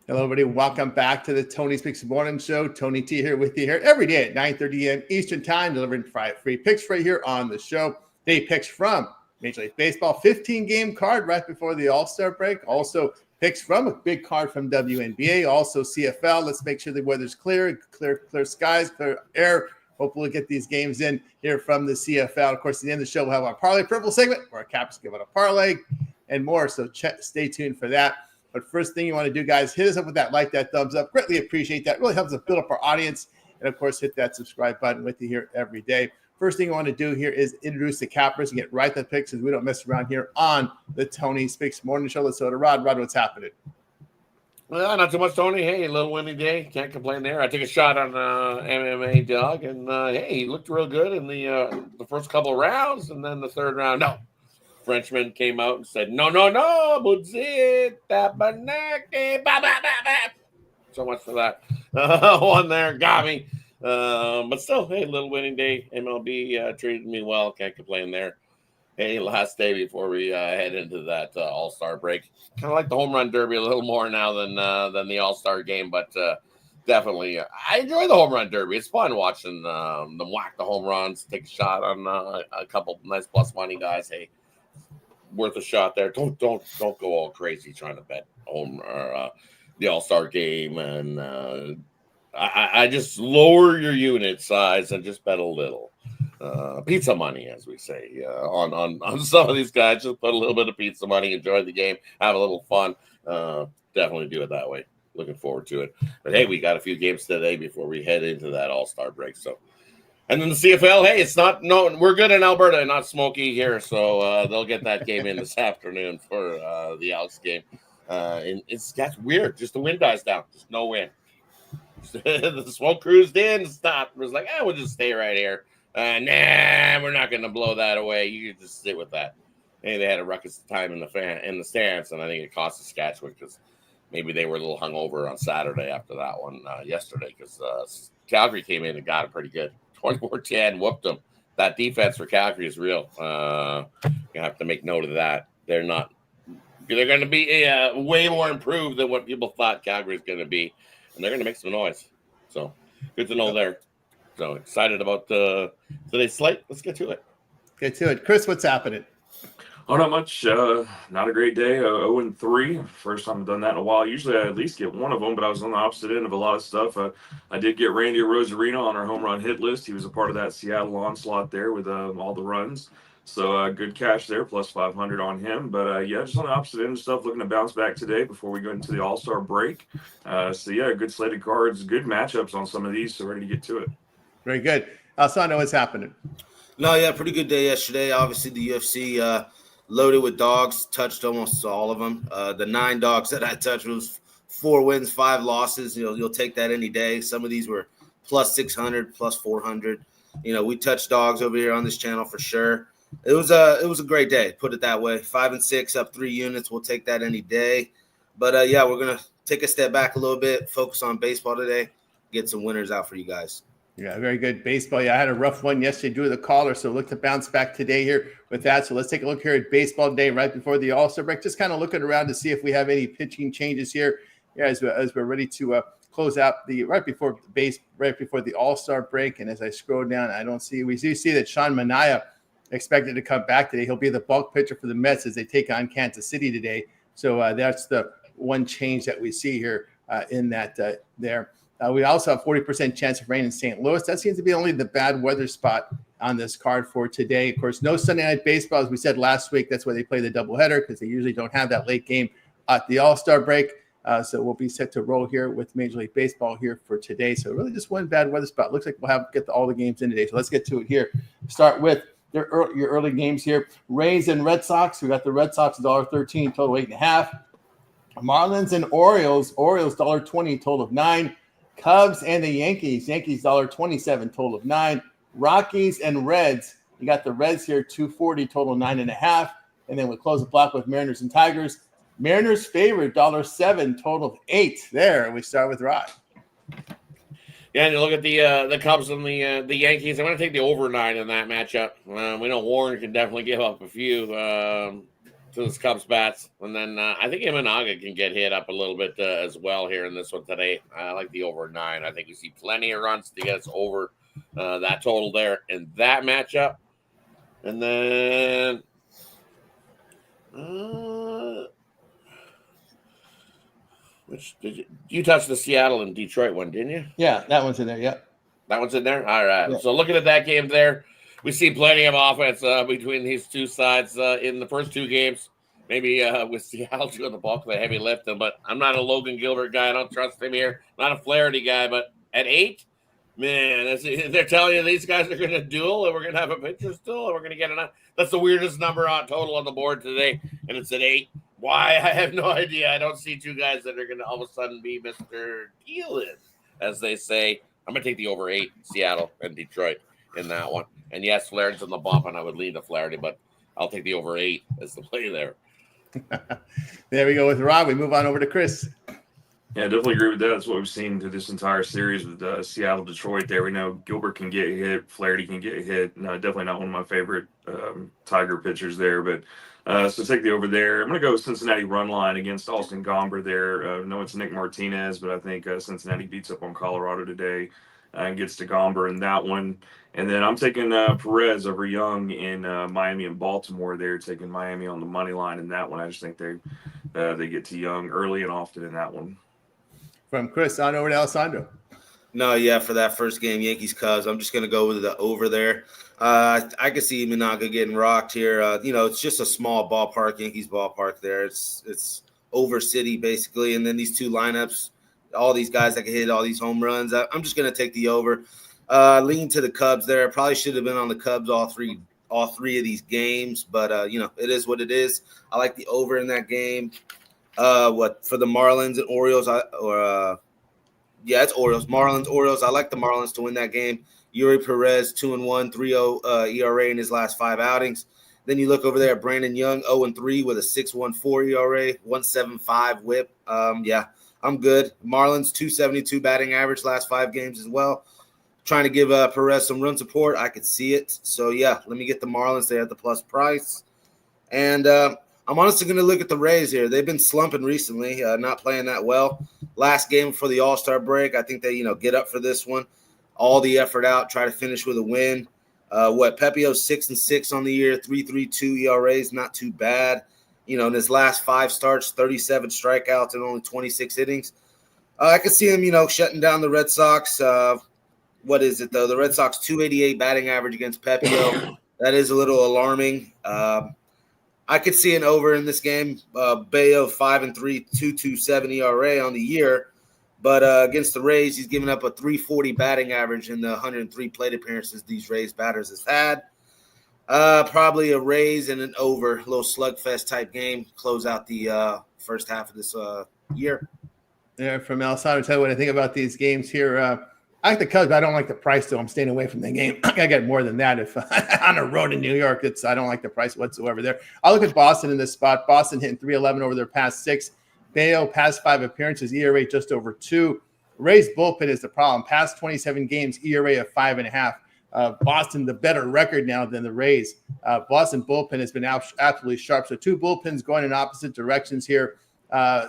Hello, everybody. Welcome back to the Tony Speaks Morning Show. Tony T here with you here every day at 9:30 a.m. Eastern Time, delivering free picks right here on the show. Day picks from Major League Baseball, 15-game card right before the All-Star break. Also picks from a big card from WNBA, also CFL. Let's make sure the weather's clear skies, clear air. Hopefully we'll get these games in here from the CFL. Of course, at the end of the show, we'll have our Parlay Purple segment where our caps give it a parlay and more. So stay tuned for that. But first thing you want to do, guys, hit us up with that like, that thumbs up. Greatly appreciate that. Really helps us build up our audience. And, of course, hit that subscribe button with you here every day. First thing you want to do here is introduce the cappers and get right to the picks, as we don't mess around here on the Tony Speaks Morning Show. Let's go to Rod. Rod, what's happening? Well, not too much, Tony. Hey, a little windy day. Can't complain there. I took a shot on MMA dog, and hey, he looked real good in the first couple of rounds, and then the third round, no. Frenchman came out and said, no, budzit, tabanaki, ba, ba, ba, ba. So much for that. One there got me. But still, hey, little winning day. MLB treated me well. Can't complain there. Hey, last day before we head into that All-Star break. Kind of like the home run derby a little more now than the All-Star game, but definitely I enjoy the home run derby. It's fun watching them whack the home runs, take a shot on a couple nice plus money guys. Hey, worth a shot there. Don't go all crazy trying to bet home or the All-Star game, and I just lower your unit size and just bet a little. Pizza money, as we say, on some of these guys. Just put a little bit of pizza money, enjoy the game, have a little fun. Definitely do it that way. Looking forward to it. But hey, we got a few games today before we head into that All-Star break. So, and then the CFL. Hey, we're good in Alberta, not smoky here, so they'll get that game in this afternoon for the Alex game. And that's weird. Just the wind dies down. Just no wind. The smoke cruised in, stopped. It was like, we'll just stay right here. Nah, we're not going to blow that away. You can just sit with that. Hey, they had a ruckus time in the stands, and I think it cost Saskatchewan because maybe they were a little hungover on Saturday after that one yesterday because Calgary came in and got it pretty good. 24-10, whooped them. That defense for Calgary is real. You have to make note of that. They're going to be way more improved than what people thought Calgary is going to be, and they're going to make some noise. So good to know there. So excited about today's slate. Let's get to it. Chris, what's happening? Oh, not much. Not a great day. 0-3. First time I've done that in a while. Usually I at least get one of them, but I was on the opposite end of a lot of stuff. I did get Randy Rosarino on our home run hit list. He was a part of that Seattle onslaught there with all the runs. So good cash there, plus 500 on him. But just on the opposite end of stuff, looking to bounce back today before we go into the All-Star break. Good slated cards, good matchups on some of these. So ready to get to it. Very good. Alessandro, what's happening? Pretty good day yesterday. Obviously, the UFC loaded with dogs, touched almost all of them. The 9 dogs that I touched was 4 wins, 5 losses. You'll take that any day. Some of these were plus 600, plus 400. We touched dogs over here on this channel for sure. It was a great day, put it that way. 5 and 6 up 3 units. We'll take that any day. But we're gonna take a step back a little bit, focus on baseball today, get some winners out for you guys. Yeah, very good baseball. Yeah, I had a rough one yesterday due to the caller, so look to bounce back today here with that. So let's take a look here at baseball day right before the All-Star break. Just kind of looking around to see if we have any pitching changes here as we're ready to close out right before the All-Star break. And as I scroll down, we do see that Sean Manaea expected to come back today. He'll be the bulk pitcher for the Mets as they take on Kansas City today. So that's the one change that we see here in that there. We also have 40% chance of rain in St. Louis. That seems to be only the bad weather spot on this card for today. Of course, no Sunday Night Baseball, as we said last week. That's why they play the doubleheader because they usually don't have that late game at the All-Star break. So we'll be set to roll here with Major League Baseball here for today. So really just one bad weather spot. Looks like we'll get all the games in today. So let's get to it here. Start with your early games here. Rays and Red Sox. We got the Red Sox $1.13, total 8.5. Marlins and Orioles. Orioles $1.20, total of 9. Cubs and the Yankees. Yankees $1.27, total of 9. Rockies and Reds. You got the Reds here, $2.40, total 9.5. And then we close the block with Mariners and Tigers. Mariners favored $1.07, total of 8. There, we start with Rod. Yeah, and you look at the Cubs and the Yankees. I'm going to take the over 9 in that matchup. We know Warren can definitely give up a few. to this Cubs bats. And then I think Imanaga can get hit up a little bit as well here in this one today. I like the over 9. I think we see plenty of runs to get us over that total there in that matchup. And then which did you touch the Seattle and Detroit one, didn't you? Yeah, that one's in there. Yep. That one's in there? All right. Yeah. So looking at that game there, we see plenty of offense between these two sides in the first two games. Maybe with Seattle doing the bulk of the heavy lifting, but I'm not a Logan Gilbert guy. I don't trust him here. Not a Flaherty guy, but at 8, man, they're telling you these guys are going to duel and we're going to have a pitcher still and we're going to get enough. That's the weirdest number on total on the board today, and it's at 8. Why? I have no idea. I don't see two guys that are going to all of a sudden be Mr. Keelan, as they say. I'm going to take the over 8, Seattle and Detroit in that one. And yes, Flaherty's on the bump, and I would lean to Flaherty, but I'll take the over 8 as the play there. There we go with Rob. We move on over to Chris. Yeah, I definitely agree with that. That's what we've seen through this entire series with Seattle, Detroit. There, we know Gilbert can get hit, Flaherty can get hit. No, definitely not one of my favorite Tiger pitchers there, but so take the over there. I'm going to go Cincinnati run line against Austin Gomber there. No, it's Nick Martinez, but I think Cincinnati beats up on Colorado today and gets to Gomber in that one. And then I'm taking Perez over Young in Miami and Baltimore there, taking Miami on the money line in that one. I just think they get to Young early and often in that one. From Chris on over to Alessandro. No, yeah, for that first game, Yankees-Cubs, I'm just going to go with the over there. I can see Imanaga getting rocked here. It's just a small ballpark, Yankees ballpark there. It's over city, basically. And then these two lineups, all these guys that can hit all these home runs. I'm just going to take the over. Lean to the Cubs there. Probably should have been on the Cubs all three of these games. But, it is what it is. I like the over in that game. For the Marlins and Orioles, it's Orioles. Marlins, Orioles. I like the Marlins to win that game. Yuri Perez, 2-1, 3.0 ERA in his last 5 outings. Then you look over there at Brandon Young, 0-3 with a 6.14 ERA, 1.75 WHIP. I'm good. Marlins, 2.72 batting average last 5 games as well. Trying to give Perez some run support. I could see it. So, let me get the Marlins there at the plus price. And I'm honestly going to look at the Rays here. They've been slumping recently, not playing that well. Last game for the All-Star break, I think they, get up for this one. All the effort out, try to finish with a win. Pepio's 6-6 on the year, 3.32 ERAs, not too bad. In his last 5 starts, 37 strikeouts and only 26 innings. I could see him, shutting down the Red Sox. What is it, though? The Red Sox 2.88 batting average against Pepio. That is a little alarming. I could see an over in this game. Bayo 5-3, 2.27 ERA on the year. But against the Rays, he's given up a 3.40 batting average in the 103 plate appearances these Rays batters has had. Probably a Rays and an over, a little slugfest type game. Close out the first half of this year. Yeah, from Alessandro, tell you what I think about these games here. I like the Cubs, but I don't like the price, though. I'm staying away from the game. I get more than that. If on a road in New York, I don't like the price whatsoever there. I'll look at Boston in this spot. Boston hitting 3.11 over their past 6. Bayo, past 5 appearances, ERA just over 2. Rays bullpen is the problem. Past 27 games, ERA of 5.5. Boston, the better record now than the Rays. Boston bullpen has been absolutely sharp. So 2 bullpens going in opposite directions here.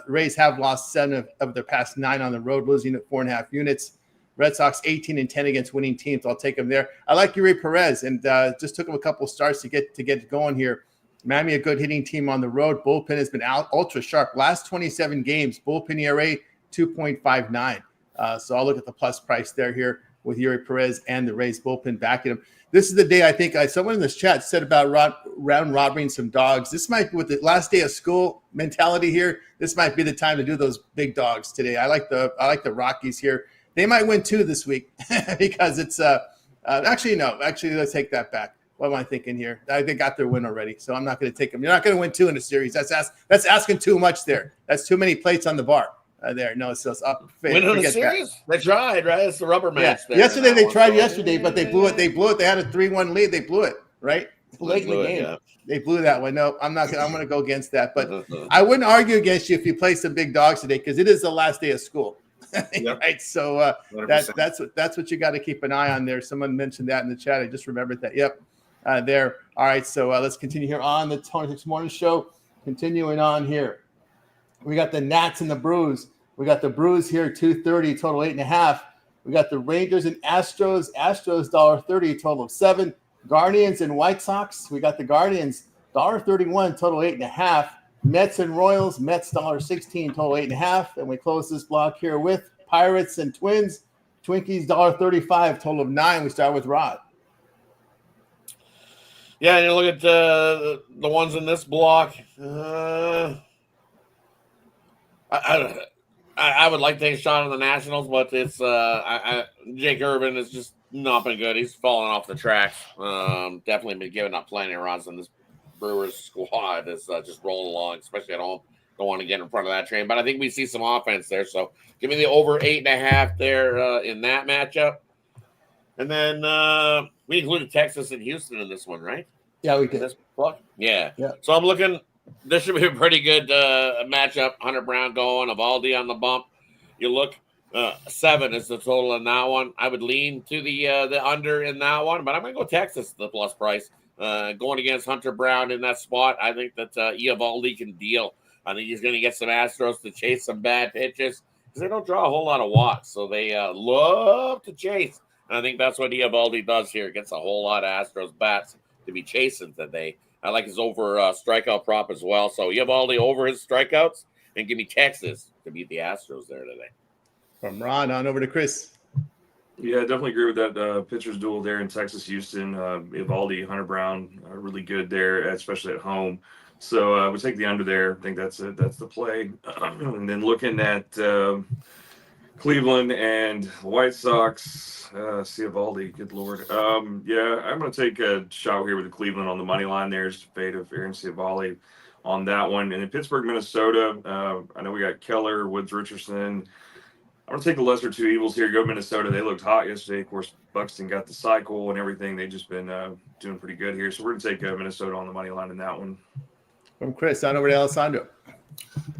Rays have lost 7 of their past 9 on the road, losing at 4.5 units. Red Sox 18-10 against winning teams. I'll take them there. I like Yuri Perez, and just took him a couple starts to get going here. Miami, a good hitting team on the road. Bullpen has been out ultra sharp. Last 27 games, bullpen ERA 2.59. So I'll look at the plus price there here with Yuri Perez and the Rays bullpen backing him. This is the day I think someone in this chat said about round robbing some dogs. This might be with the last day of school mentality here. This might be the time to do those big dogs today. I like the Rockies here. They might win 2 this week because it's actually let's take that back. What am I thinking here? They got their win already, so I'm not going to take them. You're not going to win 2 in a series. That's asking too much there. That's too many plates on the bar there. No, it's up. Win in a series? They tried, right? It's the rubber match. Yeah. Yesterday they tried yesterday, but they blew it. They blew it. They had a 3-1 lead. They blew it, right? Late in the game. Yeah. They blew that one. No, I'm not. I'm going to go against that. But I wouldn't argue against you if you play some big dogs today because it is the last day of school. Yep. Right, so that's what you got to keep an eye on there. Someone mentioned that in the chat. I just remembered that. Yep, there. All right, so let's continue here on the 26 Morning Show. Continuing on here. We got the Nats and the Brews. We got the Brews here, 230, total 8.5. We got the Rangers and Astros. Astros, $1.30, total of 7. Guardians and White Sox. We got the Guardians, $1.31, total 8.5. Mets and Royals. Mets, $1.16, total 8.5. And we close this block here with Pirates and Twins. Twinkies, $1.35, total of 9. We start with Rod. Yeah, you look at the ones in this block. I would like to take a shot on the Nationals, but it's Jake Urban has just not been good. He's fallen off the tracks. Definitely been giving up plenty of runs, and this Brewers squad is just rolling along, especially at home. Don't want to get in front of that train, but I think we see some offense there. So give me the over 8.5 there in that matchup. And then we included Texas and Houston in this one, right? Yeah, we did. This block? Yeah. Yeah. So I'm looking. This should be a pretty good matchup. Hunter Brown going, Eovaldi on the bump. You look, 7 is the total in that one. I would lean to the under in that one, but I'm going to go Texas the plus price. Going against Hunter Brown in that spot, I think that Eovaldi can deal. I think he's going to get some Astros to chase some bad pitches because they don't draw a whole lot of walks, so they love to chase. And I think that's what Eovaldi does here. Gets a whole lot of Astros bats to be chasing today. I like his over strikeout prop as well. So Eovaldi over his strikeouts and give me Texas to beat the Astros there today. From Ron on over to Chris. Yeah, I definitely agree with that pitcher's duel there in Texas, Houston. Eovaldi, Hunter Brown, really good there, especially at home. So we take the under there. I think that's it. That's the play. And then looking at Cleveland and White Sox, Eovaldi, good Lord. Yeah, I'm going to take a shot here with the Cleveland on the money line there. Just fade of Aaron Eovaldi on that one. And in Pittsburgh, Minnesota, I know we got Keller, Woods, Richardson. I'm going to take the lesser two evils here. Go Minnesota. They looked hot yesterday. Of course, Buxton got the cycle and everything. They've just been doing pretty good here. So we're going to take Minnesota on the money line in that one. From Chris on over to Alessandro.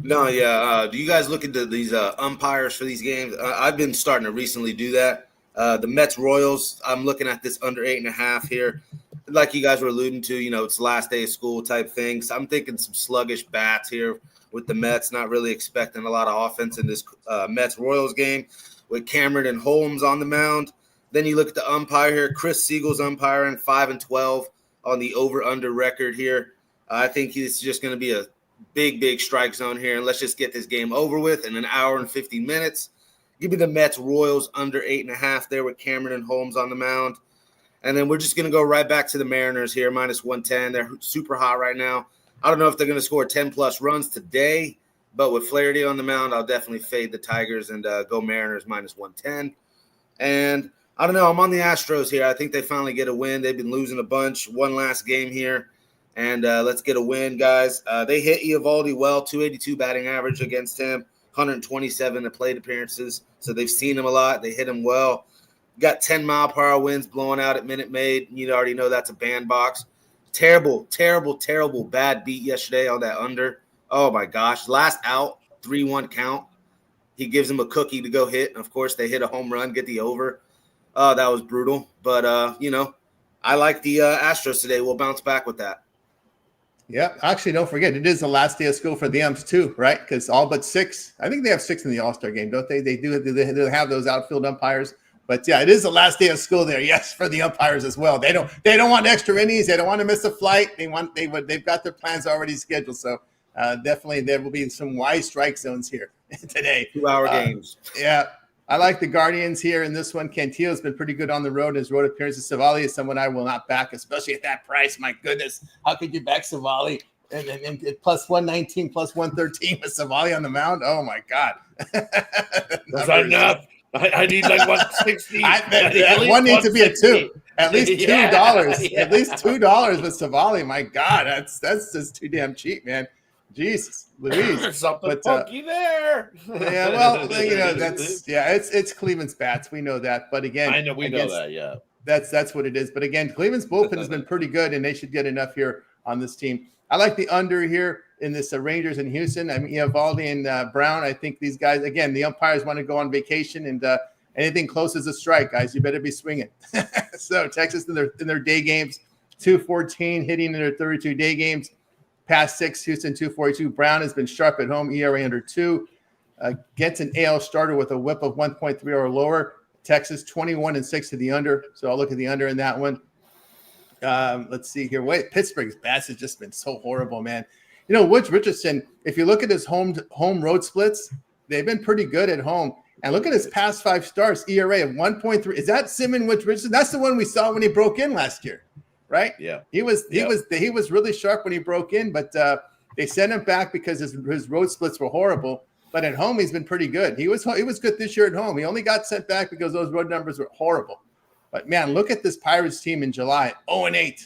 No, yeah. Do you guys look into these umpires for these games? I've been starting to recently do that. The Mets Royals, I'm looking at this under 8.5 here. Like you guys were alluding to, it's the last day of school type thing. So I'm thinking some sluggish bats here with the Mets, not really expecting a lot of offense in this Mets Royals game with Cameron and Holmes on the mound. Then you look at the umpire here. Chris Siegel's umpiring 5-12 on the over-under record here. I think it's just going to be a big strike zone here, and let's just get this game over with in an hour and 50 minutes. Give me the Mets Royals under 8.5 there with Cameron and Holmes on the mound. And then we're just going to go right back to the Mariners here, -110. They're super hot right now. I don't know if they're going to score 10-plus runs today, but with Flaherty on the mound, I'll definitely fade the Tigers and go Mariners -110. And I don't know. I'm on the Astros here. I think they finally get a win. They've been losing a bunch. One last game here. And let's get a win, guys. They hit Eovaldi well, 282 batting average against him, 127 in plate appearances. So they've seen him a lot. They hit him well. Got 10-mile-per-hour winds blowing out at Minute Maid. You already know that's a bandbox. Terrible bad beat yesterday on that under. Oh, my gosh. Last out, 3-1 count. He gives him a cookie to go hit. And, of course, they hit a home run, get the over. Oh, that was brutal. But, I like the Astros today. We'll bounce back with that. Yeah, actually, don't forget, it is the last day of school for the umps too, right? Because all but 6, I think they have 6 in the All-Star game, don't they? They do have those outfield umpires. But yeah, it is the last day of school there. Yes, for the umpires as well. They don't want extra innings. They don't want to miss a flight. They've got their plans already scheduled. So definitely there will be some wise strike zones here today. 2-hour games. Yeah. I like the Guardians here in this one. Cantillo's been pretty good on the road. His road appearances. Savali is someone I will not back, especially at that price. My goodness, how could you back Savali? And plus 119, plus 113 with Savali on the mound? Oh, my God. Is that enough? I need like 160. One needs to be a 2. At least $2. Yeah. At least $2 with Savali. My God, that's just too damn cheap, man. Jesus, Louise. There's something funky there. Yeah, well, it's Cleveland's bats. We know that. But again, I know we know that, yeah. That's what it is. But again, Cleveland's bullpen has been pretty good, and they should get enough here on this team. I like the under here in this Rangers in Houston. I mean, Eovaldi and Brown. I think these guys, again, the umpires want to go on vacation, and anything close is a strike, guys. You better be swinging. So Texas in their day games, 214 hitting in their 32 day games. past 6, Houston 242. Brown has been sharp at home, ERA under 2. Gets an AL starter with a whip of 1.3 or lower. Texas 21-6 to the under. So I'll look at the under in that one. Let's see here. Wait, Pittsburgh's bats has just been so horrible, man. You know, Woods Richardson, if you look at his home road splits, they've been pretty good at home. And look at his past 5 starts, ERA of 1.3. Is that Simon Woods Richardson? That's the one we saw when he broke in last year, right? Yeah. He was really sharp when he broke in, but they sent him back because his road splits were horrible. But at home, he's been pretty good. He was good this year at home. He only got sent back because those road numbers were horrible. But, man, look at this Pirates team in July. 0-8.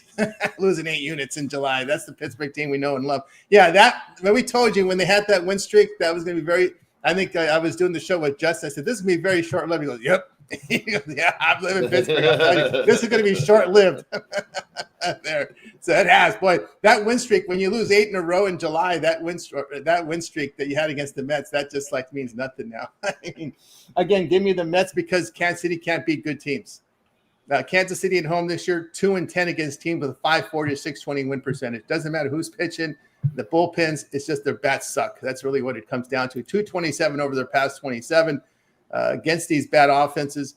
Losing 8 units in July. That's the Pittsburgh team we know and love. Yeah, when we told you when they had that win streak, that was going to be very – I think I was doing the show with Justin. I said, this is going to be very short-lived. He goes, yep. He goes, yeah, I'm living in Pittsburgh. I'm telling you, this is going to be short-lived. There. So it has. Boy, that win streak, when you lose 8 in a row in July, that win streak that you had against the Mets, that just like means nothing now. I mean, again, give me the Mets because Kansas City can't beat good teams. Kansas City at home this year, 2-10 against teams with a 540 to 620 win percentage. Doesn't matter who's pitching. The bullpens, it's just their bats suck. That's really what it comes down to. 227 over their past 27 against these bad offenses.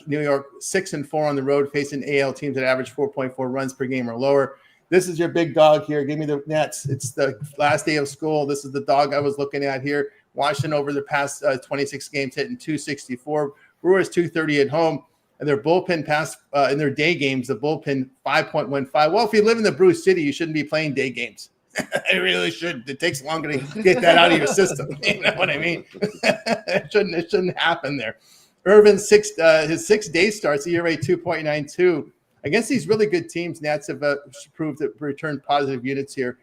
New York 6-4 on the road, facing AL teams that average 4.4 runs per game or lower. This is your big dog here. Give me the Nets. It's the last day of school. This is the dog I was looking at here. Washington over the past 26 games hitting 264. Brewers 230 at home. And their bullpen passed in their day games, the bullpen 5.15. Well, if you live in the Brew City, you shouldn't be playing day games. It really should. It takes longer to get that out of your system. You know what I mean? It shouldn't happen there. Irvin's his 6 day starts, ERA 2.92. Against these really good teams, Nats have proved that returned positive units here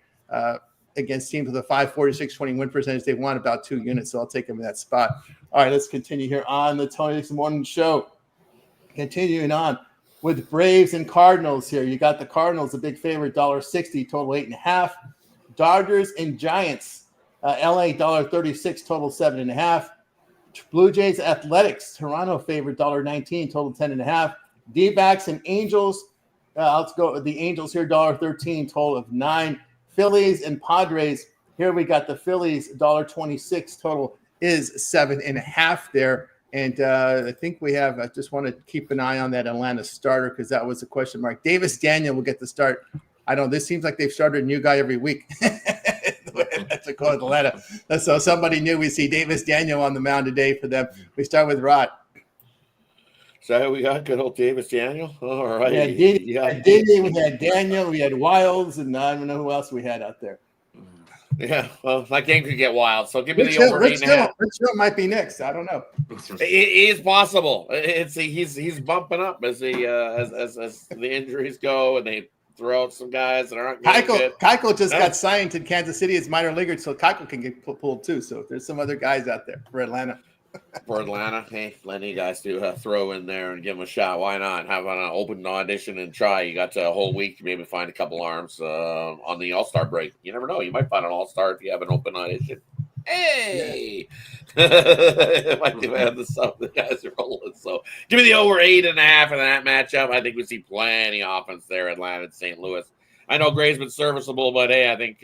against teams with a 540, 620 win percentage. They won about 2 units, so I'll take them in that spot. All right, let's continue here on the Tony Nixon Morning Show. Continuing on with Braves and Cardinals here. You got the Cardinals, a big favorite, $1.60, total 8.5. Dodgers and Giants, LA $1.36, total 7.5. Blue Jays Athletics, Toronto favorite, $1.19, total 10.5. D-backs and Angels, let's go with the Angels here, $1.13, total of 9. Phillies and Padres, here we got the Phillies, $1.26, total is 7.5 there. And I think I just want to keep an eye on that Atlanta starter because that was a question mark. Davis Daniel will get the start. I don't know. This seems like they've started a new guy every week. That's a call Atlanta. So somebody new. We see Davis Daniel on the mound today for them. We start with Rod. So we got good old Davis Daniel. All right. We had Daniel. We had Wilds, and I don't know who else we had out there. Yeah, well, that game could get wild. So give me the over 8.5. Rich Hill might be next. I don't know. It is possible. He's bumping up as the injuries go, and they throw out some guys that aren't good. Keuchel just got signed to Kansas City as minor leaguer, so Keuchel can get pulled too. So there's some other guys out there for Atlanta. For Atlanta, hey, let you guys do throw in there and give them a shot. Why not? Have an open audition and try. You got a whole week to maybe find a couple arms on the All-Star break. You never know. You might find an All-Star if you have an open audition. Hey! It might be bad the guys are rolling. So give me the over 8.5 in that matchup. I think we see plenty of offense there, Atlanta and St. Louis. I know Gray's been serviceable, but hey, I think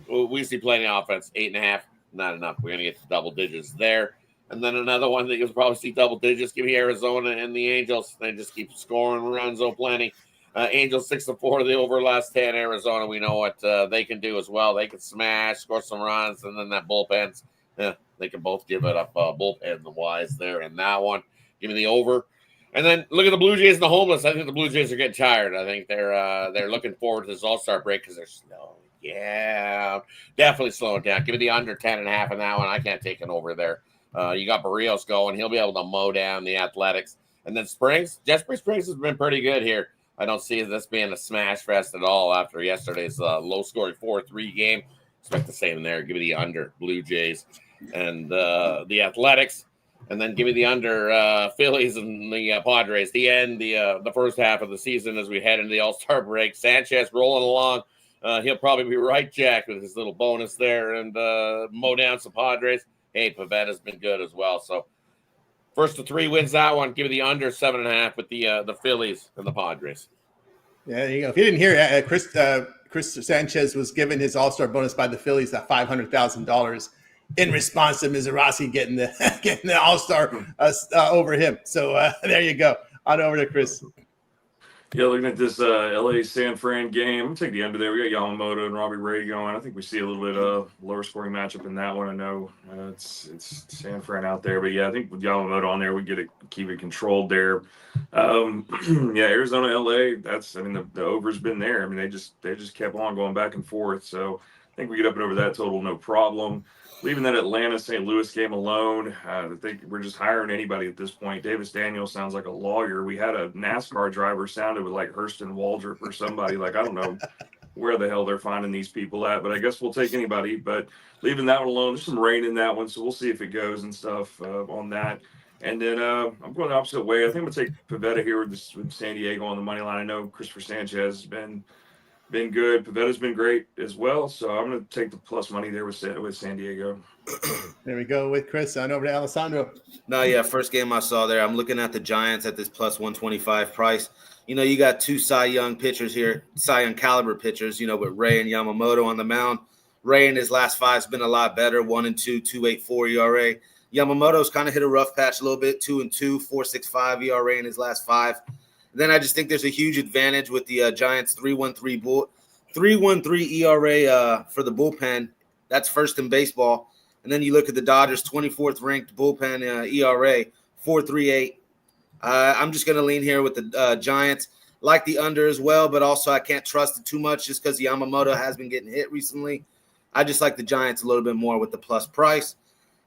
we see plenty of offense. 8.5, not enough. We're going to get to double digits there. And then another one that you'll probably see double digits. Give me Arizona and the Angels. They just keep scoring runs, plenty. Angels 6-4 the over last 10. Arizona, we know what they can do as well. They can smash, score some runs, and then that bullpens. They can both give it up bullpen the wise there in that one. Give me the over. And then look at the Blue Jays and the homeless. I think the Blue Jays are getting tired. I think they're looking forward to this All-Star break because they're slow. Yeah, definitely slowing down. Give me the under 10.5 in that one. I can't take an over there. You got Barrios going. He'll be able to mow down the Athletics. And then Jeffrey Springs has been pretty good here. I don't see this being a smash fest at all after yesterday's low-scoring 4-3 game. Expect the same there. Give me the under, Blue Jays and the Athletics. And then give me the under Phillies and the Padres. The first half of the season as we head into the All-Star break. Sanchez rolling along. He'll probably be right, Jack, with his little bonus there and mow down some Padres. Hey, Pavetta's been good as well. So first to 3 wins that one. Give me the under 7.5 with the Phillies and the Padres. Yeah, there you go. If you didn't hear, Chris Chris Sanchez was given his All-Star bonus by the Phillies at $500,000 in response to Mizrachi getting the All-Star over him. So there you go. On over to Chris. Yeah, looking at this LA San Fran game, I'm going to take the under there. We got Yamamoto and Robbie Ray going. I think we see a little bit lower scoring matchup in that one. I know it's San Fran out there, but yeah, I think with Yamamoto on there, we keep it controlled there. Yeah, Arizona, LA. The over's been there. I mean, they just kept on going back and forth. So I think we get up and over that total, no problem. Leaving that Atlanta St. Louis game alone, I think we're just hiring anybody at this point. Davis Daniels sounds like a lawyer. We had a NASCAR driver sounded with like Hurston Waldrop or somebody. Like, I don't know where the hell they're finding these people at, but I guess we'll take anybody. But leaving that one alone, there's some rain in that one, so we'll see if it goes and stuff on that. And then I'm going the opposite way. I think I'm going to take Pivetta here with San Diego on the money line. I know Christopher Sanchez has been good. Pavetta's been great as well. So I'm going to take the plus money there with San Diego. There we go with Chris. On over to Alessandro. No, yeah, first game I saw there. I'm looking at the Giants at this plus 125 price. You got two Cy Young pitchers here, Cy Young caliber pitchers, with Ray and Yamamoto on the mound. Ray in his last 5 has been a lot better, 1-2, 2.84 ERA. Yamamoto's kind of hit a rough patch a little bit, 2-2, 4.65 ERA in his last 5. Then I just think there's a huge advantage with the Giants 3.13 ERA for the bullpen. That's first in baseball. And then you look at the Dodgers 24th ranked bullpen ERA 4.38. I'm just going to lean here with the Giants. Like the under as well, but also I can't trust it too much just because Yamamoto has been getting hit recently. I just like the Giants a little bit more with the plus price.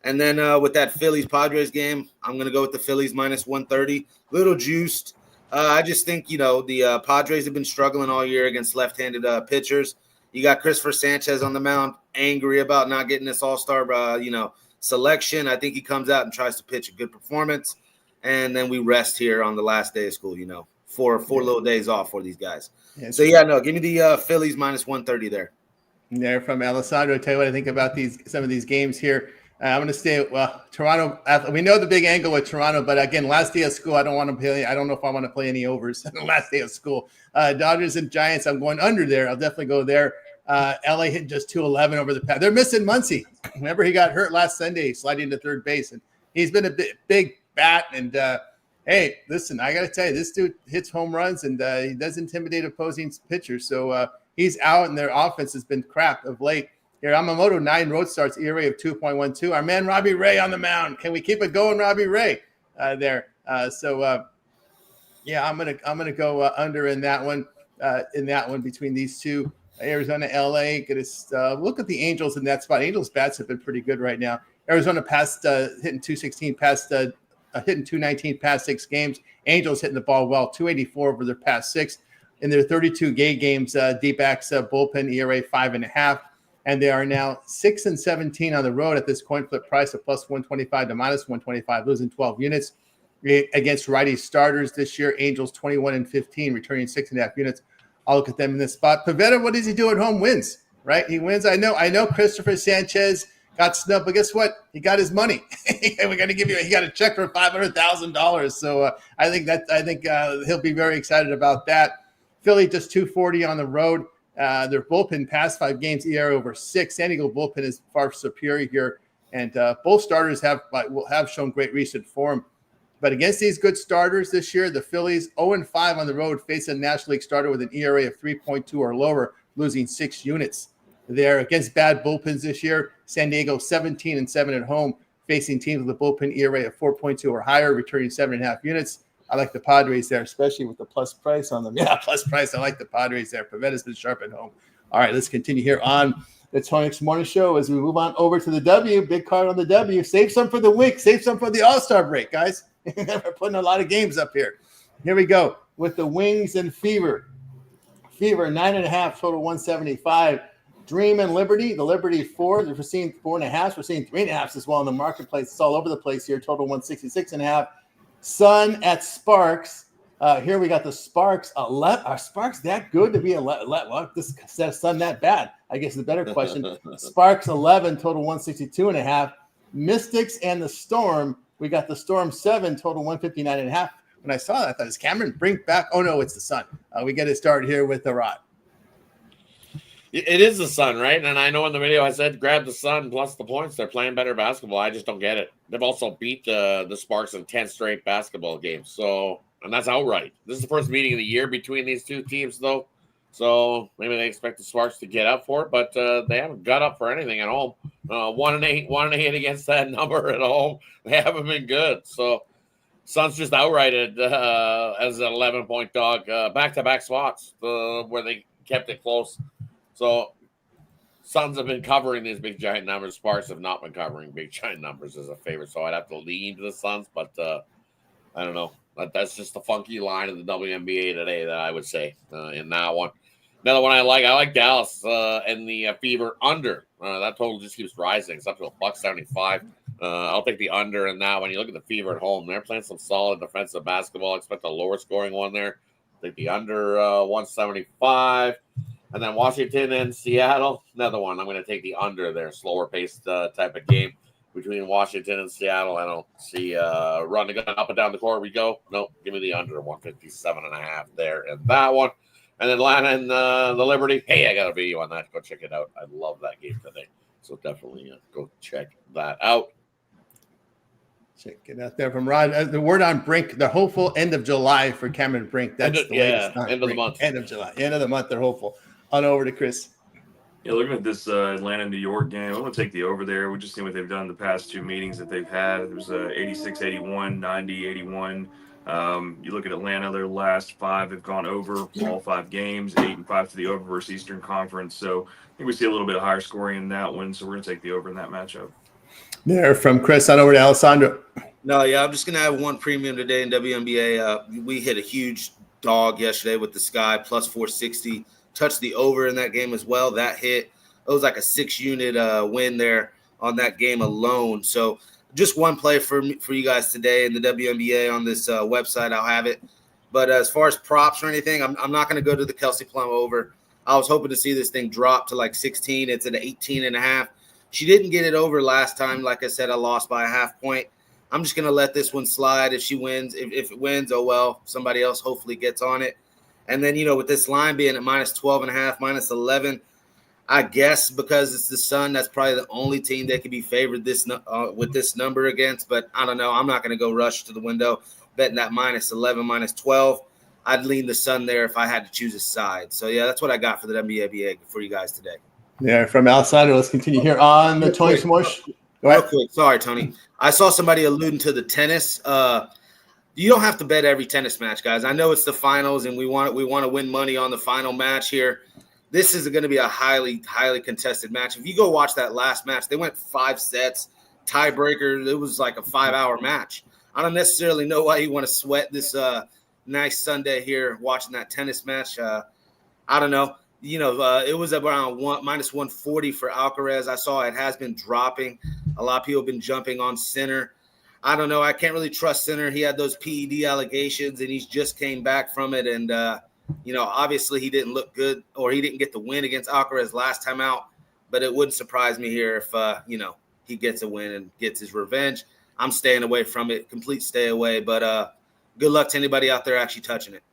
And then with that Phillies-Padres game, I'm going to go with the Phillies minus 130. Little juiced. I just think, the Padres have been struggling all year against left-handed pitchers. You got Christopher Sanchez on the mound, angry about not getting this all-star, selection. I think he comes out and tries to pitch a good performance. And then we rest here on the last day of school, four little days off for these guys. Yeah, so, give me the Phillies minus 130 there. There from Alessandro. Tell you what I think about some of these games here. I'm going to stay. Toronto. We know the big angle with Toronto, but again, last day of school, I don't want to play. I don't know if I want to play any overs on the last day of school. Dodgers and Giants. I'm going under there. I'll definitely go there. LA hit just 211 over the past. They're missing Muncy. Remember, he got hurt last Sunday sliding to third base, and he's been a big bat. And hey, listen, I got to tell you, this dude hits home runs and he does intimidate opposing pitchers. So he's out, and their offense has been crap of late. Here, Yamamoto, 9 road starts, ERA of 2.12. Our man Robbie Ray on the mound. Can we keep it going, Robbie Ray? There. I'm gonna go under in that one. Between these two, Arizona, LA. Look at the Angels in that spot. Angels bats have been pretty good right now. Arizona past hitting 216, past hitting 219 past 6 games. Angels hitting the ball well, 284 over their past 6. In their 32 games, D-backs bullpen ERA 5.5. And they are now 6-17 on the road at this coin flip price of plus 125 to minus 125, losing 12 units against righty starters this year. Angels 21-15, returning 6.5 units. I'll look at them in this spot. Pivetta, what does he do at home? Wins, right? He wins. I know Christopher Sanchez got snubbed, but guess what? He got his money. He got a check for $500,000. So I think he'll be very excited about that. Philly just 240 on the road. Their bullpen past 5 games, ERA over 6. San Diego bullpen is far superior here, and both starters will have shown great recent form. But against these good starters this year, the Phillies 0-5 on the road face a National League starter with an ERA of 3.2 or lower, losing 6 units. They're against bad bullpens this year. San Diego 17-7 at home, facing teams with a bullpen ERA of 4.2 or higher, returning 7.5 units. I like the Padres there, especially with the plus price on them. Yeah, plus price. I like the Padres there. Pavetta's been sharp at home. All right, let's continue here on the Tony X Morning Show as we move on over to the W. Big card on the W. Save some for the week. Save some for the All-Star break, guys. We're putting a lot of games up here. Here we go with the Wings and Fever. Fever, 9.5, total 175. Dream and Liberty. The Liberty 4. We're seeing 4.5. We're seeing 3.5 as well in the marketplace. It's all over the place here. Total 166.5. Sun at Sparks. Here we got the Sparks 11. Are Sparks that good to be 11? Well, this says Sun that bad, I guess is the better question. Sparks 11, total 162.5. Mystics and the Storm. We got the Storm 7, total 159.5. When I saw that, I thought, is Cameron Brink back? Oh, no, it's the Sun. We get it started here with the Rod. It is the Sun, right? And I know in the video I said grab the Sun plus the points. They're playing better basketball. I just don't get it. They've also beat the Sparks in 10 straight basketball games. So, and that's outright. This is the first meeting of the year between these two teams, though. So maybe they expect the Sparks to get up for it, but they haven't got up for anything at home. 1-8 against that number at home. They haven't been good. So Suns just outrighted as an 11-point dog, back-to-back spots where they kept it close. So Suns have been covering these big giant numbers. Sparks have not been covering big giant numbers as a favorite. So I'd have to lean to the Suns, but I don't know. That's just the funky line of the WNBA today that I would say in that one. Another one I like Dallas and the Fever under. That total just keeps rising. It's up to $1.75. I'll take the under in that one. You look at the Fever at home; they're playing some solid defensive basketball. I expect a lower scoring one there. Take the under 175. And then Washington and Seattle, another one. I'm going to take the under there, slower paced type of game between Washington and Seattle. I don't see running up and down the court we go. Nope, give me the under 157.5 there in that one. And then Atlanta and the Liberty. Hey, I got a video on that. Go check it out. I love that game today. So definitely go check that out. Check it out there from Rod. The word on Brink, the hopeful end of July for Cameron Brink. That's the latest. End of the month. End of July. End of the month, they're hopeful. On over to Chris. Yeah, looking at this Atlanta-New York game, I'm going to take the over there. We've just seen what they've done the past two meetings that they've had. It was 86-81, 90-81. You look at Atlanta, their last five have gone over all 5 games, 8-5 to the over versus Eastern Conference. So I think we see a little bit higher scoring in that one. So we're going to take the over in that matchup. There from Chris on over to Alessandro. No, yeah, I'm just going to have one premium today in WNBA. We hit a huge dog yesterday with the Sky, plus 460. Touched the over in that game as well. That hit. It was like a 6-unit win there on that game alone. So just one play for you guys today in the WNBA on this website. I'll have it. But as far as props or anything, I'm not going to go to the Kelsey Plum over. I was hoping to see this thing drop to like 16. It's at 18.5. She didn't get it over last time. Like I said, I lost by a half point. I'm just going to let this one slide. If she wins, if it wins, oh well. Somebody else hopefully gets on it. And then, with this line being at minus 12.5, minus 11, I guess because it's the Sun, that's probably the only team that could be favored with this number against. But I don't know. I'm not going to go rush to the window betting that minus 11, minus 12. I'd lean the Sun there if I had to choose a side. So, yeah, that's what I got for the WNBA for you guys today. Yeah, from Alessandro, let's continue here on the Tony Smosh. Go ahead. Real quick. Sorry, Tony. I saw somebody alluding to the tennis. You don't have to bet every tennis match, guys. I know it's the finals, and we want to win money on the final match here. This is going to be a highly, highly contested match. If you go watch that last match, they went 5 sets, tiebreaker. It was like a 5-hour match. I don't necessarily know why you want to sweat this nice Sunday here watching that tennis match. I don't know. It was around minus 140 for Alcaraz. I saw it has been dropping. A lot of people have been jumping on Sinner. I don't know. I can't really trust Sinner. He had those PED allegations, and he's just came back from it. And, obviously he didn't look good, or he didn't get the win against Alcaraz last time out. But it wouldn't surprise me here if, he gets a win and gets his revenge. I'm staying away from it, complete stay away. But good luck to anybody out there actually touching it.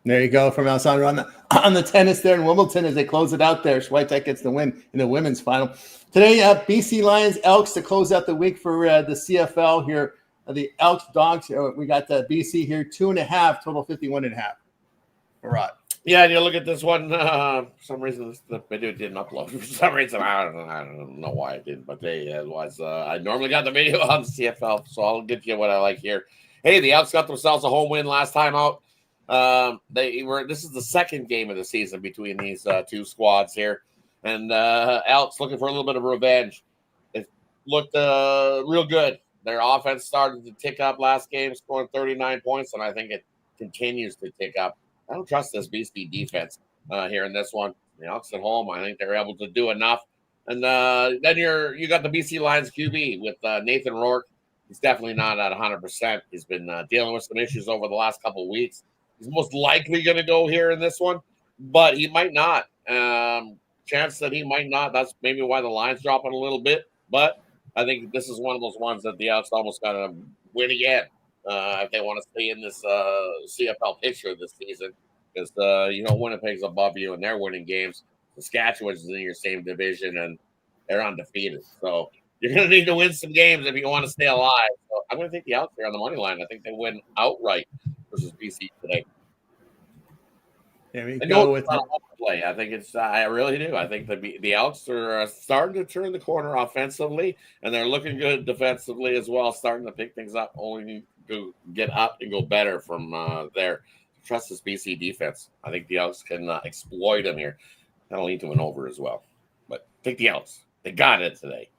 There you go from Alessandro on the tennis there in Wimbledon as they close it out there. Schweitek gets the win in the women's final. Today, BC Lions Elks to close out the week for the CFL here. The Elks Dogs, we got BC here, 2.5, total 51.5. Rod. Yeah, and you look at this one. For some reason, the video didn't upload. For some reason, I don't know why it didn't, but it was. I normally got the video on the CFL, so I'll give you what I like here. Hey, the Elks got themselves a home win last time out. This is the second game of the season between these two squads here, and Elks looking for a little bit of revenge. It looked real good. Their offense started to tick up last game, scoring 39 points, and I think it continues to tick up. I don't trust this BC defense here in this one. The Elks at home, I think they're able to do enough. And then you got the BC Lions QB with Nathan Rourke. He's definitely not at 100%. He's been dealing with some issues over the last couple of weeks. He's most likely going to go here in this one, but he might not. Chance that he might not. That's maybe why the line's dropping a little bit. But I think this is one of those ones that the Elks almost got to win again if they want to stay in this CFL picture this season. Because, Winnipeg's above you and they're winning games. Saskatchewan's in your same division, and they're undefeated. So you're going to need to win some games if you want to stay alive. So I'm going to take the Elks here on the money line. I think they win outright versus BC today. There we I go know with it's not a play. I think it's. I really do. I think the Elks are starting to turn the corner offensively, and they're looking good defensively as well. Starting to pick things up. Only to get up and go better from there. Trust this BC defense. I think the Elks can exploit them here. That'll lead to an over as well. But take the Elks. They got it today.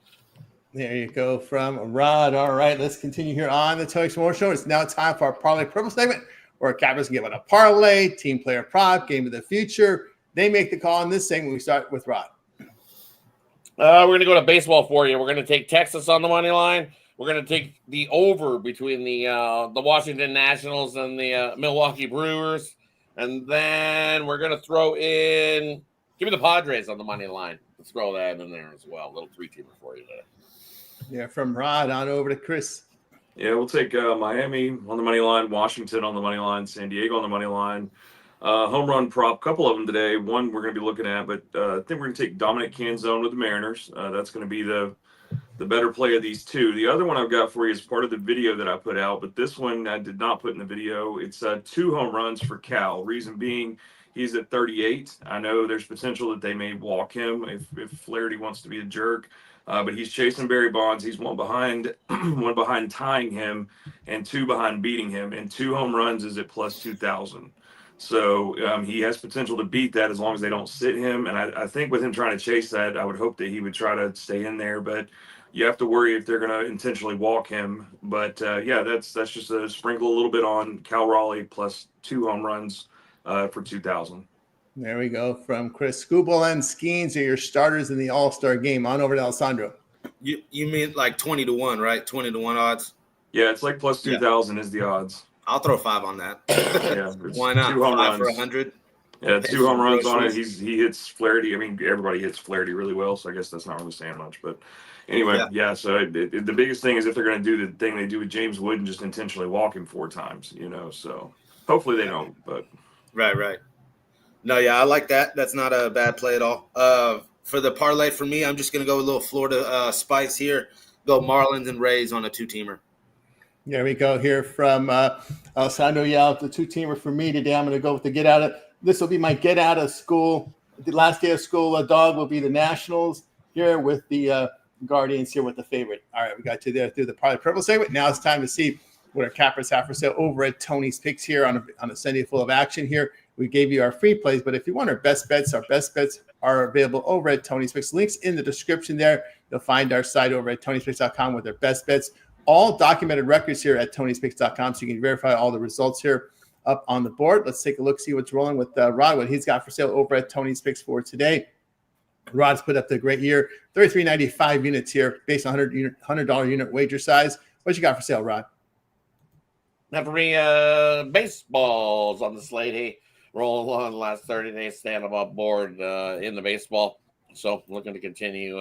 There you go from Rod. All right, let's continue here on the Tony Small Show. It's now time for our Parlay Purple segment, where cappers can give out a parlay, team player prop, game of the future. They make the call in this segment. We start with Rod. We're going to go to baseball for you. We're going to take Texas on the money line. We're going to take the over between the Washington Nationals and the Milwaukee Brewers. And then we're going to throw in, give me the Padres on the money line. Let's throw that in there as well. A little 3-teamer for you today. Yeah, from Rod on over to Chris. Yeah, we'll take Miami on the money line, Washington on the money line, San Diego on the money line. Home run prop, couple of them today. One we're going to be looking at, but I think we're going to take Dominic Canzone with the Mariners. That's going to be the better play of these two. The other one I've got for you is part of the video that I put out, but this one I did not put in the video. It's 2 home runs for Cal. Reason being, he's at 38. I know there's potential that they may walk him if Flaherty wants to be a jerk. But he's chasing Barry Bonds. He's one behind tying him, and 2 behind beating him. And 2 home runs is at plus 2,000. So he has potential to beat that as long as they don't sit him. And I think with him trying to chase that, I would hope that he would try to stay in there. But you have to worry if they're going to intentionally walk him. But yeah, that's just a sprinkle a little bit on Cal Raleigh plus 2 home runs for 2,000. There we go from Chris. Scooball and Skeens are your starters in the All-Star game. On over to Alessandro. You mean like 20-1, right? 20-1 odds. Yeah, it's like plus 2,000 is the odds. I'll throw 5 on that. Yeah, why not? 2 home 5 runs for 100. Yeah, 2 home runs on it. He hits Flaherty. I mean, everybody hits Flaherty really well, so I guess that's not really saying much. But anyway, yeah. So the biggest thing is if they're going to do the thing they do with James Wood and just intentionally walk him 4 times, So hopefully they don't. But right. No, yeah, I like that. That's not a bad play at all. For the parlay for me, I'm just going to go with a little Florida spice here. Go Marlins and Rays on a 2-teamer. There we go here from Alessandro. Yeah, the 2-teamer for me today. I'm going to go with the get out of. This will be my get out of school. The last day of school dog will be the Nationals here with the Guardians here with the favorite. All right, we got to there through the Parlay Purple segment. Now it's time to see what our cappers have for sale over at Tony's Picks here on a Sunday full of action here. We gave you our free plays, but if you want our best bets are available over at Tony's Picks. Links in the description there. You'll find our site over at Tony'sPicks.com with our best bets. All documented records here at Tony'sPicks.com, so you can verify all the results here up on the board. Let's take a look, see what's rolling with Rod, what he's got for sale over at Tony's Picks for today. Rod's put up the great year, 33.95 units here based on $100 unit wager size. What you got for sale, Rod? Now for me, baseballs on the slate. Hey, rolling along the last 30 days, stand above board in the baseball. So looking to continue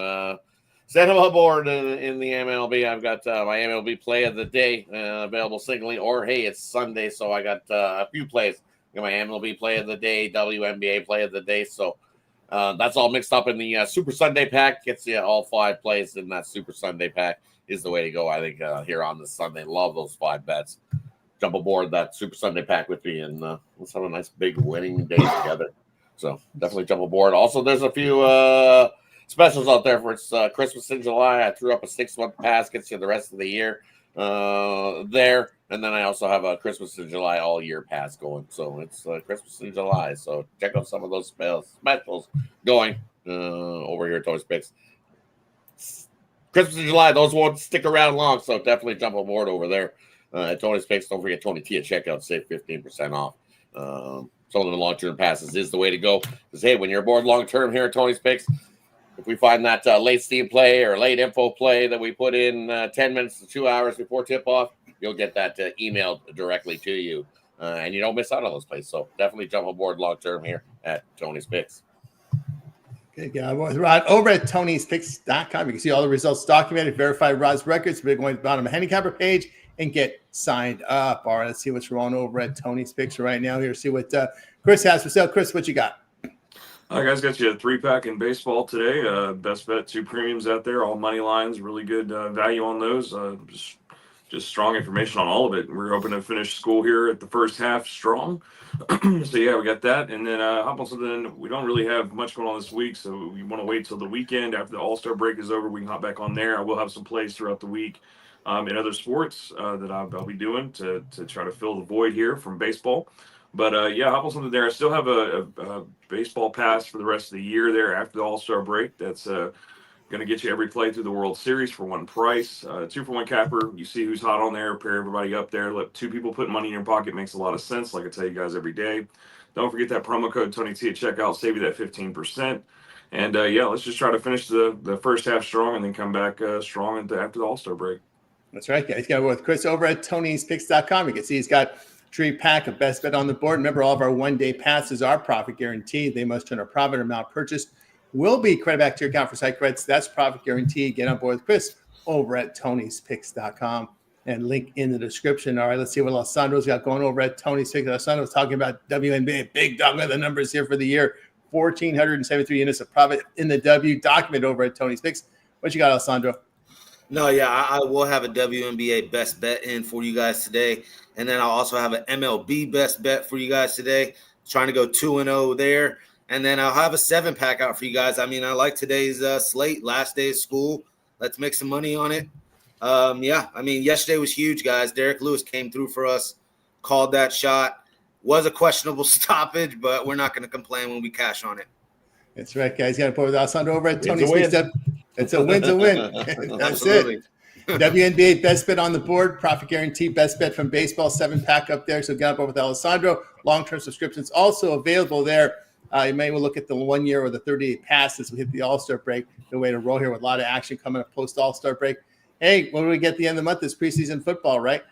stand above board in the MLB. I've got my MLB play of the day available singly, or hey, it's Sunday, so I got a few plays. I got my MLB play of the day, WNBA play of the day. So that's all mixed up in the Super Sunday pack. Gets you all 5 plays in that Super Sunday pack is the way to go. I think here on this Sunday, love those 5 bets. Jump aboard that Super Sunday pack with me, and let's have a nice big winning day together. So definitely jump aboard. Also, there's a few specials out there for it's Christmas in July. I threw up a 6-month pass, gets you the rest of the year there. And then I also have a Christmas in July all year pass going. So it's Christmas in July. So check out some of those specials going over here at Tony's Picks. Christmas in July, those won't stick around long. So definitely jump aboard over there at Tony's Picks. Don't forget Tony T at checkout, save 15% off. Some of the long-term passes is the way to go. Because, hey, when you're aboard long-term here at Tony's Picks, if we find that late steam play or late info play that we put in 10 minutes to 2 hours before tip-off, you'll get that emailed directly to you. And you don't miss out on those plays. So definitely jump aboard long-term here at Tony's Picks. Good guy, with Rod over at Tony'sPicks.com. You can see all the results documented, verify Rod's records. We're going to the bottom of the handicapper page and get signed up. All right, let's see what's rolling over at Tony's Picks right now here. See what Chris has for sale. Chris, what you got? Guys, got you a 3-pack in baseball today. Best bet, 2 premiums out there, all money lines, really good value on those. Just strong information on all of it. We're hoping to finish school here at the first half strong. So yeah, we got that, and then hop on something. We don't really have much going on this week, so we want to wait till the weekend after the All-Star break is over. We can hop back on there. I will have some plays throughout the week in other sports that I'll be doing to try to fill the void here from baseball. But yeah, hop on something there. I still have a baseball pass for the rest of the year there after the All-Star break. That's going to get you every play through the World Series for one price. 2-for-1 capper. You see who's hot on there. Pair everybody up there. Let 2 people put money in your pocket. Makes a lot of sense, like I tell you guys every day. Don't forget that promo code Tony T at checkout. Save you that 15%. And yeah, let's just try to finish the first half strong and then come back strong after the All-Star break. That's right, guys. Got to go with Chris over at Tony'sPicks.com. You can see he's got a 3-pack of best bet on the board. Remember, all of our one-day passes are profit guaranteed. They must turn a profit amount purchased will be credit back to your account for site credits. That's profit guaranteed. Get on board with Chris over at Tony'sPicks.com and link in the description. All right, let's see what Alessandro's got going over at Tony's Picks. Alessandro's talking about WNBA. Big dog of the numbers here for the year. 1,473 units of profit in the W. Document over at Tony's Picks. What you got, Alessandro? No, yeah, I will have a WNBA best bet in for you guys today. And then I'll also have an MLB best bet for you guys today. Trying to go 2-0 there. And then I'll have a 7-pack out for you guys. I mean, I like today's slate, last day of school. Let's make some money on it. Yeah, I mean, yesterday was huge, guys. Derek Lewis came through for us, called that shot. Was a questionable stoppage, but we're not going to complain when we cash on it. That's right, guys. Got to put with Alessandro over at Tony's Picks. It's a win's a win. That's Absolutely. it. WNBA best bet on the board, profit guarantee, best bet from baseball, 7-pack up there. So get up over with Alessandro. Long-term subscriptions also available there. You may well look at the 1 year or the 30-day pass as we hit the All-Star break. The way to roll here with a lot of action coming up post All-Star break. Hey, when we get to the end of the month, it's preseason football, right?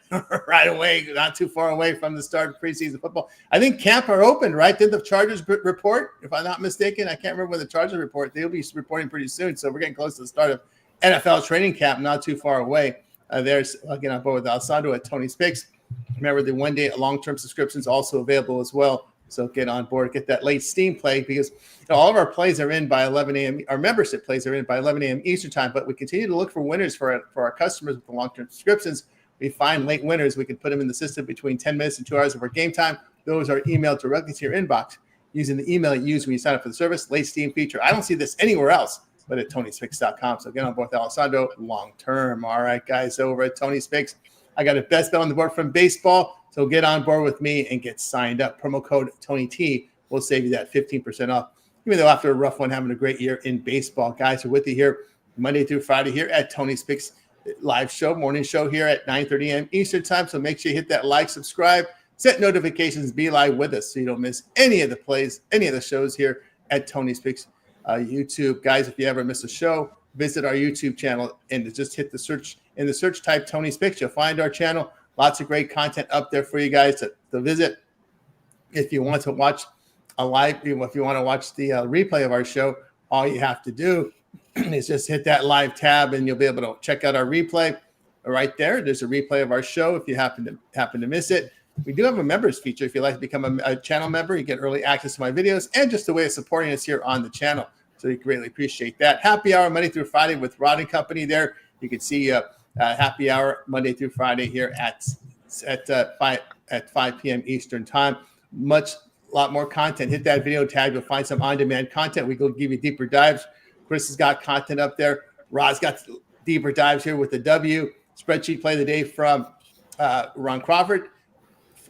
Right away, not too far away from the start of preseason football. I think camp are open, right? Did the Chargers report? If I'm not mistaken, I can't remember when the Chargers report. They'll be reporting pretty soon. So we're getting close to the start of NFL training camp, not too far away. There's, again, on board with Alessandro at Tony's Picks. Remember, the one-day long-term subscriptions also available as well. So get on board, get that late Steam play because all of our plays are in by 11 a.m. Our membership plays are in by 11 a.m. Eastern time, but we continue to look for winners for our customers with the long-term subscriptions. We find late winners. We can put them in the system between 10 minutes and 2 hours of our game time. Those are emailed directly to your inbox using the email you use when you sign up for the service, late Steam feature. I don't see this anywhere else but at Tony'sPicks.com. So get on board with Alessandro long-term. All right, guys, over at Tony's Picks. I got a best bet on the board from baseball. So get on board with me and get signed up. Promo code TonyT will save you that 15% off. Even though after a rough one, having a great year in baseball. Guys, we're with you here Monday through Friday here at Tony's Picks live show, morning show here at 9:30 a.m. Eastern time. So make sure you hit that like, subscribe, set notifications, be live with us so you don't miss any of the plays, any of the shows here at Tony's Picks YouTube. Guys, if you ever miss a show, visit our YouTube channel and just hit the search. In the search type Tony's Picks, you'll find our channel. Lots of great content up there for you guys to visit. If you want to watch a live, if you want to watch the replay of our show, all you have to do is just hit that live tab and you'll be able to check out our replay right there. There's a replay of our show if you happen to miss it. We do have a members feature. If you'd like to become a channel member, you get early access to my videos and just a way of supporting us here on the channel. So we greatly appreciate that. Happy hour Monday through Friday with Rod and Company there. You can see happy hour Monday through Friday here at 5 p.m. Eastern time. A lot more content. Hit that video tag. You'll find some on-demand content. We go give you deeper dives. Chris has got content up there. Rod's got deeper dives here with the W. Spreadsheet play of the day from Ron Crawford.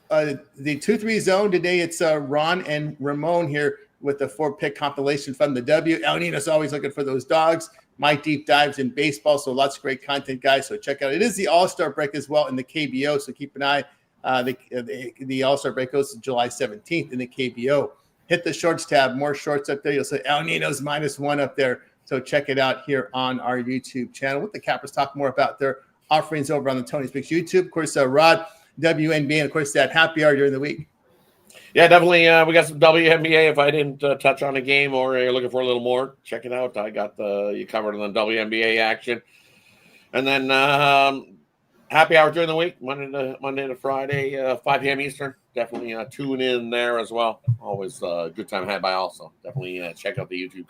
The 2-3 zone today, it's Ron and Ramon here with the 4-pick compilation from the W. El Nino's always looking for those dogs. My deep dives in baseball, so lots of great content, guys. So check out. It is the All-Star break as well in the KBO, so keep an eye. The All-Star break goes to July 17th in the KBO. Hit the shorts tab. More shorts up there. You'll see El Nino's -1 up there. So check it out here on our YouTube channel. What the Cappers talk more about their offerings over on the Tony's Picks YouTube. Of course, Rod, WNBA, and of course that happy hour during the week. Yeah, definitely. We got some WNBA. If I didn't touch on a game or you're looking for a little more, check it out. I got you covered on the WNBA action. And then happy hour during the week, Monday to Friday, 5 p.m. Eastern. Definitely tune in there as well. Always a good time had by also. Definitely check out the YouTube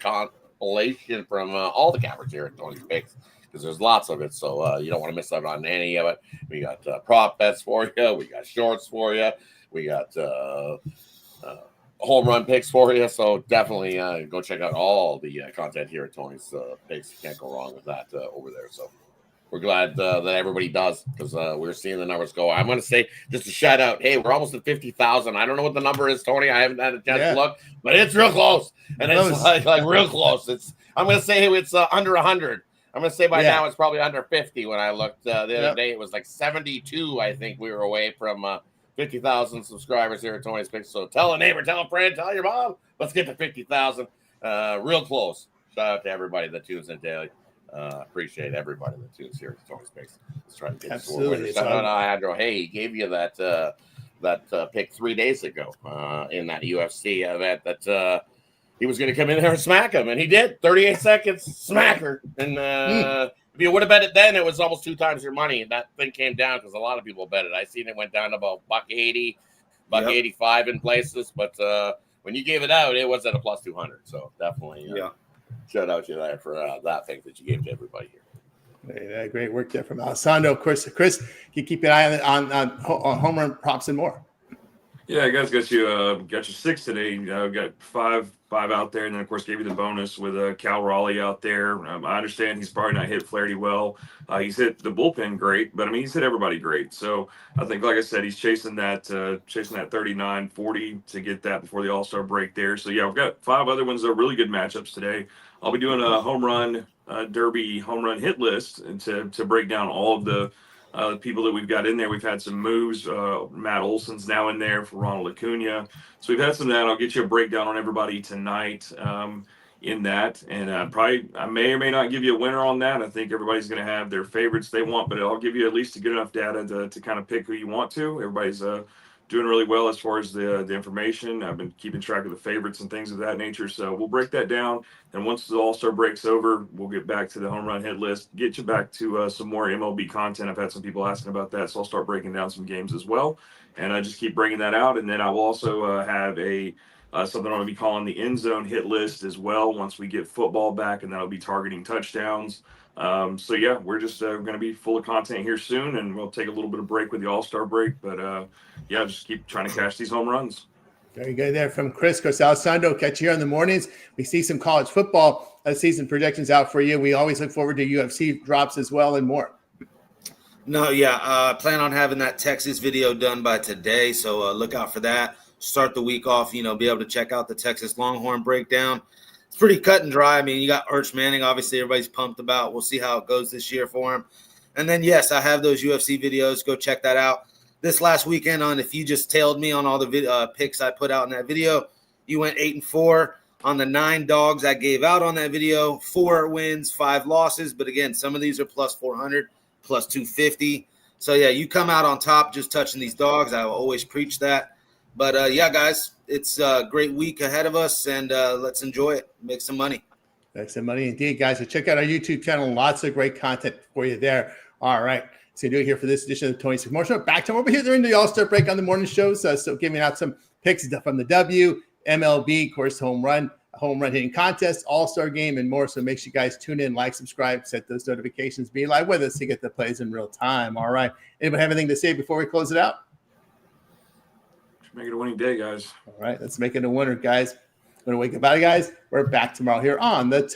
compilation from all the cameras here at Tony's Picks, because there's lots of it. So you don't want to miss out on any of it. We got prop bets for you. We got shorts for you. We got home run picks for you. So definitely go check out all the content here at Tony's Picks. You can't go wrong with that over there. So we're glad that everybody does, because we're seeing the numbers go. I'm going to say, just a shout out, hey, we're almost at 50,000. I don't know what the number is, Tony. I haven't had a chance to look, but it's real close. And it's like real close. I'm going to say it's under 100. I'm going to say by now it's probably under 50. When I looked the other day, it was like 72. I think we were away from 50,000 subscribers here at Tony's Picks. So tell a neighbor, tell a friend, tell your mom. Let's get to 50,000. Real close. Shout out to everybody that tunes in daily. Appreciate everybody that tunes here at Tony's Picks. Let's try to get Absolutely. Shout out to Alejandro. Hey, he gave you that pick 3 days ago in that UFC event that he was going to come in there and smack him, and he did. 38 seconds, smacker. And if you would have bet it then, it was almost 2 times your money. And that thing came down because a lot of people bet it. I seen it went down to about $1.80, $1.85 in places. But when you gave it out, it was at a plus 200. So definitely, shout out to you there for that thing that you gave to everybody here. Great work there from Alessandro. Of course, Chris, you keep an eye on home run props and more. Yeah, guys, got you 6 today. Got five out there, and then of course gave you the bonus with Cal Raleigh out there. I understand he's probably not hit Flaherty well. He's hit the bullpen great, but I mean he's hit everybody great. So I think, like I said, he's chasing that 39-40 to get that before the All-Star break there. So yeah, we've got 5 other ones that are really good matchups today. I'll be doing a home run derby home run hit list, and to break down all of the people that we've got in there. We've had some moves. Matt Olson's now in there for Ronald Acuna. So we've had some of that. I'll get you a breakdown on everybody tonight in that. And I may or may not give you a winner on that. I think everybody's going to have their favorites they want, but I'll give you at least a good enough data to kind of pick who you want to. Everybody's doing really well as far as the information. I've been keeping track of the favorites and things of that nature. So we'll break that down. And once the All-Star break's over, we'll get back to the home run hit list, get you back to some more MLB content. I've had some people asking about that, so I'll start breaking down some games as well. And I just keep bringing that out. And then I will also have something I'm going to be calling the end zone hit list as well once we get football back, and that'll be targeting touchdowns. So yeah, we're just going to be full of content here soon, and we'll take a little bit of break with the All-Star break. But yeah, just keep trying to catch these home runs. Very good there from Chris. Coach Alessandro, catch you here in the mornings. We see some college football season projections out for you. We always look forward to UFC drops as well and more. No, yeah, plan on having that Texas video done by today, so look out for that. Start the week off, be able to check out the Texas Longhorn breakdown. It's pretty cut and dry. I mean, you got Arch Manning, obviously everybody's pumped about. We'll see how it goes this year for him. And then, yes, I have those UFC videos. Go check that out. This last weekend if you just tailed me on all the picks I put out in that video, you went 8-4 on the 9 dogs I gave out on that video. 4 wins, 5 losses. But again, some of these are plus 400, plus 250. So yeah, you come out on top just touching these dogs. I will always preach that. But yeah, guys, it's a great week ahead of us, and let's enjoy it. Make some money. Make some money indeed, guys. So check out our YouTube channel. Lots of great content for you there. All right. So do it here for this edition of the Tony More Show. Back to over here during the All-Star break on the morning shows. So giving out some picks from the MLB, of course, home run hitting contest, All-Star game, and more. So make sure you guys tune in, like, subscribe, set those notifications, be live with us to get the plays in real time. All right. Anybody have anything to say before we close it out? Make it a winning day, guys. All right. Let's make it a winner, guys. Going to wake up, bye, guys. We're back tomorrow here on the Tony.